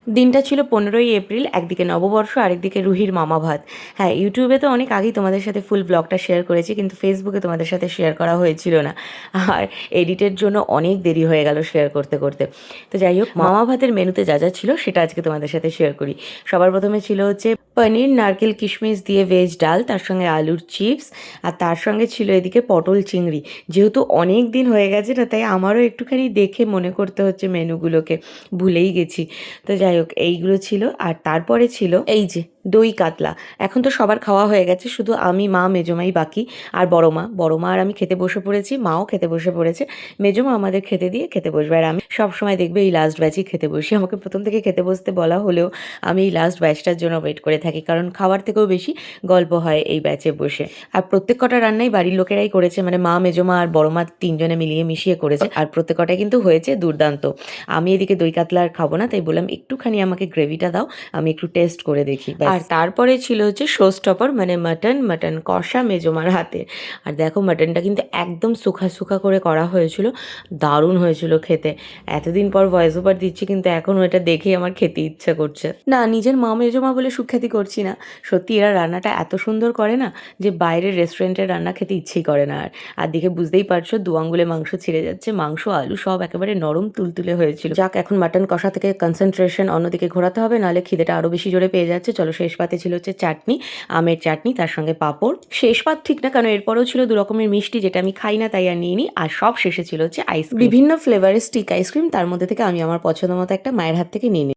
দিনটা ছিল 15ই এপ্রিল, একদিকে নববর্ষ আরেকদিকে রুহির মামা ভাত। হ্যাঁ, ইউটিউবে তো অনেক আগেই তোমাদের সাথে ফুল ব্লগটা শেয়ার করেছি, কিন্তু ফেসবুকে তোমাদের সাথে শেয়ার করা হয়েছিল না। আর এডিটের জন্য অনেক দেরি হয়ে গেল শেয়ার করতে করতে। তো যাই হোক, মামা ভাতের মেনুতে যা যা ছিল সেটা আজকে তোমাদের সাথে শেয়ার করি। সবার প্রথমে ছিল হচ্ছে পনির, নারকেল, কিশমিশ দিয়ে ভেজ ডাল, তার সঙ্গে আলুর চিপস, আর তার সঙ্গে ছিল এদিকে পটল চিংড়ি। যেহেতু অনেক দিন হয়ে গেছে না, তাই আমারও একটুখানি দেখে মনে করতে হচ্ছে মেনুগুলোকে, ভুলেই গেছি। তো যাই হোক, এইগুলো ছিল। আর তারপরে ছিল এই যে দই কাতলা। এখন তো সবার খাওয়া হয়ে গেছে, শুধু আমি, মা, মেজমাই বাকি। আর বড় মা আর আমি খেতে বসে পড়েছি, মাও খেতে বসে পড়েছে। মেজমা আমাদের খেতে দিয়ে খেতে বসবে, আর আমি সবসময় দেখবে এই লাস্ট ব্যাচই খেতে বসি। আমাকে প্রথম থেকে খেতে বসতে বলা হলেও আমি এই লাস্ট ব্যাচটার জন্য ওয়েট করে থাকি, কারণ খাওয়ার থেকেও বেশি গল্প হয় এই ব্যাচে বসে। আর প্রত্যেক কটা রান্নাই বাড়ির লোকেরাই করেছে, মানে মা, মেজমা আর বড় মা তিনজনে মিলিয়ে মিশিয়ে করেছে, আর প্রত্যেক কটাই কিন্তু হয়েছে দুর্দান্ত। আমি এদিকে দই কাতলা আর খাবো না, তাই বললাম একটুখানি আমাকে গ্রেভিটা দাও, আমি একটু টেস্ট করে দেখি। আর তারপরে ছিল হচ্ছে শো স্টপার, মানে মাটন কষা মেজমার হাতে। আর দেখো, মাটনটা কিন্তু একদম সুখা সুখা করে করা হয়েছিল, দারুণ হয়েছিল খেতে। এতদিন পর ভয়েস ওভার দিচ্ছি, কিন্তু এখনও এটা দেখেই আমার খেতে ইচ্ছা করছে। না, নিজের মা মেজমা বলে সুখ্যাতি করছি না, সত্যি এরা রান্নাটা এত সুন্দর করে না যে বাইরের রেস্টুরেন্টের রান্না খেতে ইচ্ছেই করে না। আর দেখে বুঝতেই পারছো, দু আঙ্গুলে মাংস ছিঁড়ে যাচ্ছে, মাংস আলু সব একেবারে নরম তুলতুলে হয়েছিল। যাক, এখন মাটন কষা থেকে কনসেন্ট্রেশন অন্যদিকে ঘোরাতে হবে, নাহলে খিদেটা আরও বেশি জোরে পেয়ে যাচ্ছে। চলো, শেষ পাতে ছিল হচ্ছে চাটনি, আমের চাটনি, তার সঙ্গে পাঁপড়। শেষ পাত ঠিক না, কারণ এরপরেও ছিল দু রকমের মিষ্টি, যেটা আমি খাই না তাই আর নিইনি। আর সব শেষে ছিল হচ্ছে আইসক্রিম, বিভিন্ন ফ্লেভারের স্টিক আইসক্রিম। তার মধ্যে থেকে আমি আমার পছন্দ মতো একটা মায়ের হাত থেকে নিয়ে নিই।